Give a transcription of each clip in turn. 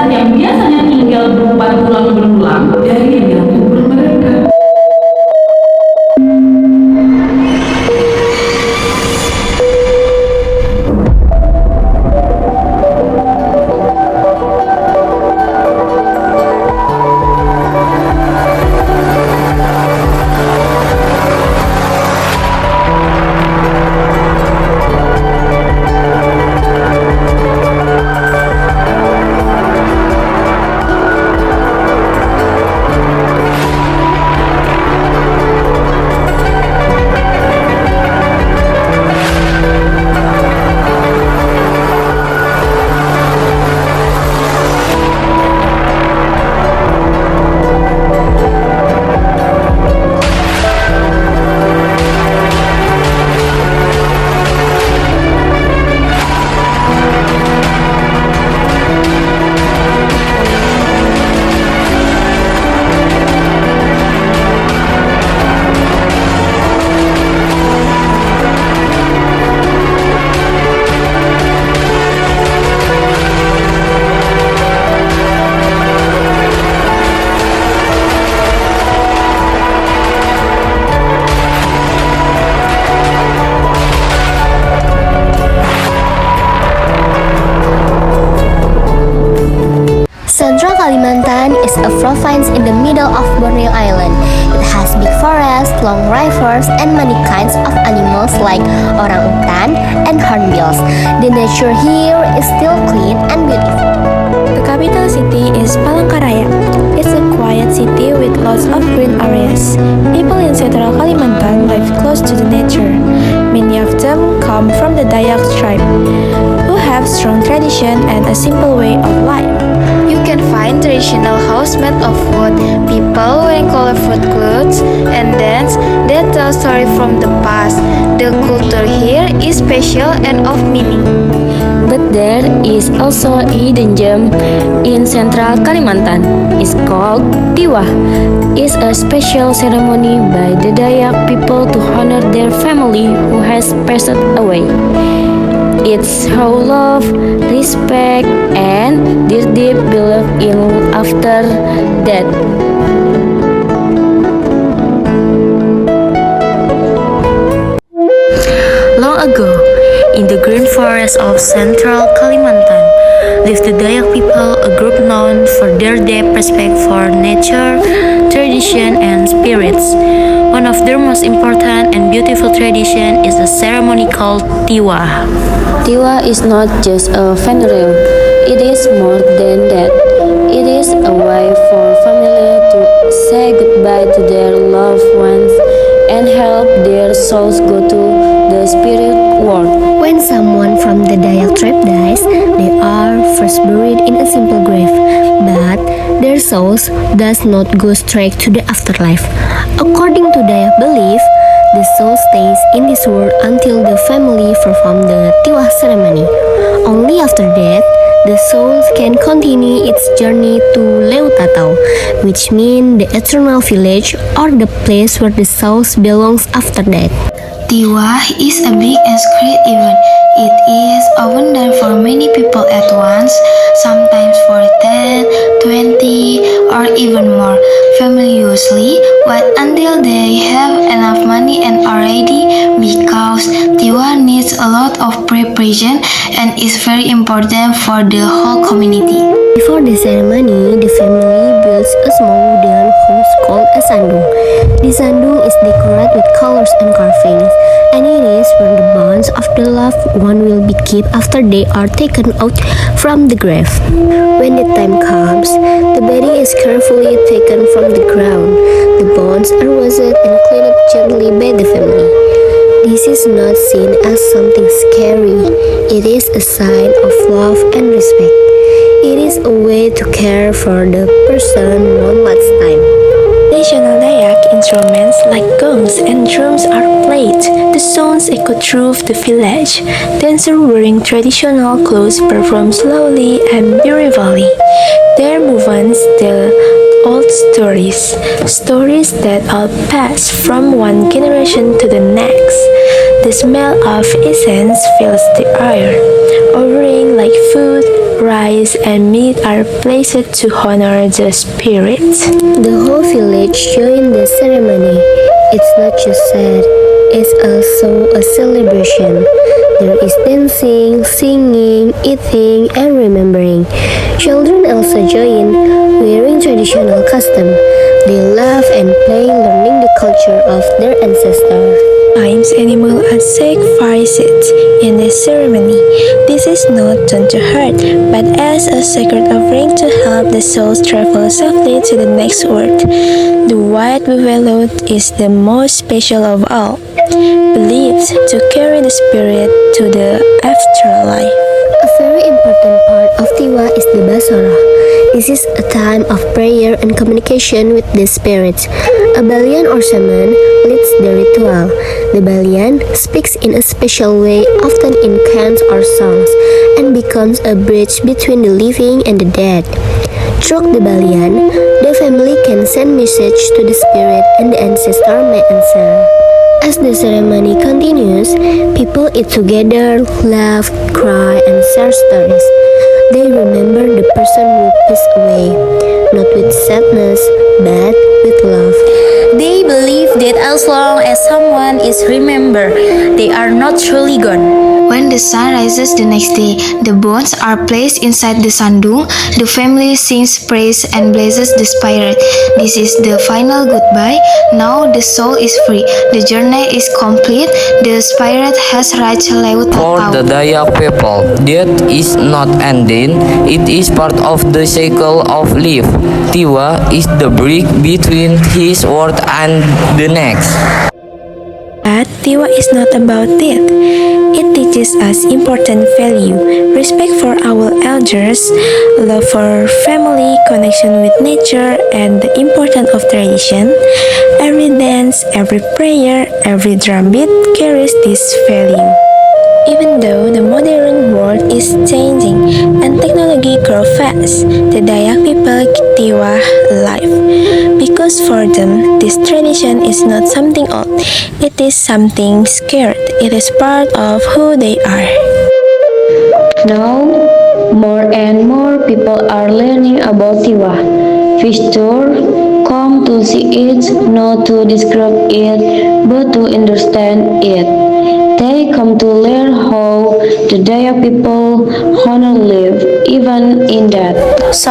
kebiasaan yang biasanya tinggal berupa tulang berulang dari nenek moyang mereka. Central Kalimantan is a province in the middle of Borneo Island. It has big forests, long rivers, and many kinds of animals like orangutan and hornbills. The nature here is still clean and beautiful. The capital city is Palangkaraya. It's a quiet city with lots of green areas. People in Central Kalimantan live close to the nature. Many of them come from the Dayak tribe, who have strong tradition and a simple way of life. You can find traditional house made of wood, people wearing colorful clothes, and dance that tell stories from the past. The culture here is special and of meaning. But there is also a hidden gem in Central Kalimantan. It's called Tiwah. It's a special ceremony by the Dayak people to honor their family who has passed away. It's how love, respect, and their deep belief in after death. Long ago, in the green forest of Central Kalimantan, lived the Dayak people, a group known for their deep respect for nature, tradition, and spirits. One of their most important and beautiful tradition is a ceremony called Tiwah. Tiwah is not just a funeral, it is more than that. It is a way for family to say goodbye to their loved ones and help their souls go to the spirit world. When someone from the Dayak tribe dies, they are first buried in a simple grave, but their souls does not go straight to the afterlife. According to Dayak belief, the soul stays in this world until the family perform the Tiwah ceremony. Only after that, the soul can continue its journey to Leutatau, which means the eternal village or the place where the souls belongs after death. Tiwah is a big and sacred event. It is often done for many people at once, sometimes for 10, 20, or even more. Family usually wait until they have enough money and are ready because Tiwah needs a lot of preparation and is very important for the whole community. Before the ceremony, the family builds a small wooden house called a sandung. The sandung is decorated with colors and carvings, and it is where the bones of the loved one will be kept after they are taken out from the grave. When the time comes, the body is carefully taken from the ground. The bones are washed and cleaned up gently by the family. This is not seen as something scary. It is a sign of love and respect. It is a way to care for the person one last time. Traditional Dayak instruments like gongs and drums are played. The sounds echo through the village. Dancers wearing traditional clothes perform slowly and beautifully. Their movements tell old stories, stories that are passed from one generation to the next. The smell of incense fills the air. Offerings like food, rice, and meat are placed to honor the spirits. The whole village joined the ceremony. It's not just sad, it's also a celebration. There is dancing, singing, eating, and remembering. Children also join, wearing traditional costume. They laugh and play, learning the culture of their ancestors. Sometimes animals are sacrificed in the ceremony. This is not done to hurt, but as a sacred offering to help the souls travel safely to the next world. The white buffalo is the most special of all, believed to carry the spirit to the afterlife. A very important part of Tiwa is the Basara. This is a time of prayer and communication with the spirits. A Balian or shaman leads the ritual. The Balian speaks in a special way, often in chants or songs, and becomes a bridge between the living and the dead. Through the Balian, the family can send message to the spirit and the ancestor may answer. As the ceremony continues, people eat together, laugh, cry, and share stories. They remember the person who passed away, not with sadness, but with love. They believe that as long as someone is remembered, they are not truly gone. When the sun rises the next day, the bones are placed inside the sandung. The family sings praise and blesses the spirit. This is the final goodbye. Now the soul is free. The journey is complete. The spirit has reached Leutat For the Out. Dayak people, death is not ending, it is part of the cycle of life. Tiwa is the bridge between his world and the next. But Tiwa is not about death. It teaches us important value, respect for our elders, love for family, connection with nature, and the importance of tradition. Every dance, every prayer, every drumbeat carries this value. Even though the modern world is changing and technology grows fast, the Dayak people keep Tiwa alive. Because for them, this tradition is not something old, it is something scared. It is part of who they are. Now, more and more people are learning about Tiwa. Visitors come to see it, not to describe it, but to understand it. They come to learn how the Dayak people honor live, even in death. So,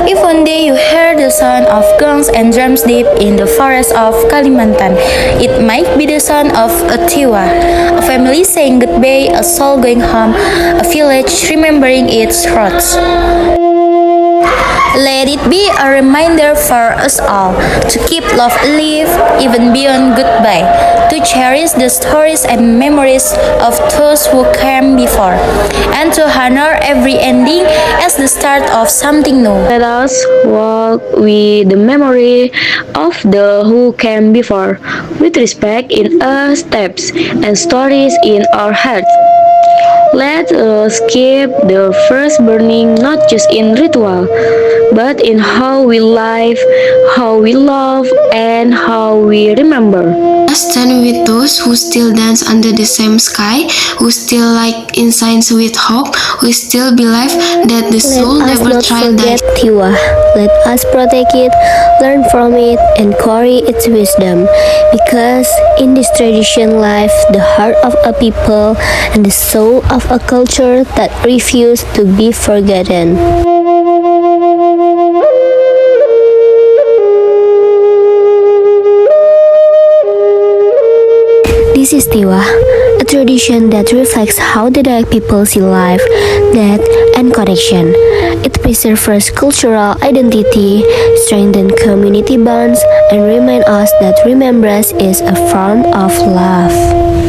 if one day you hear the sound of gongs and drums deep in the forest of Kalimantan, it might be the sound of a Tiwa, a family saying goodbye, a soul going home, a village remembering its roots. Let it be a reminder for us all to keep love alive even beyond goodbye, to cherish the stories and memories of those who came before, and to honor every ending as the start of something new. Let us walk with the memory of the who came before, with respect in our steps and stories in our hearts. Let us keep the first burning not just in ritual, but in how we live, how we love, and how we remember. Stand with those who still dance under the same sky, who still light incense with hope, who still believe that the soul Let us never not tried forget that. Tiwa. Let us protect it, learn from it, and carry its wisdom. Because in this tradition lies the heart of a people and the soul of a culture that refuse to be forgotten. This is Tiwa, a tradition that reflects how the Dayak people see life, death, and connection. It preserves cultural identity, strengthens community bonds, and reminds us that remembrance is a form of love.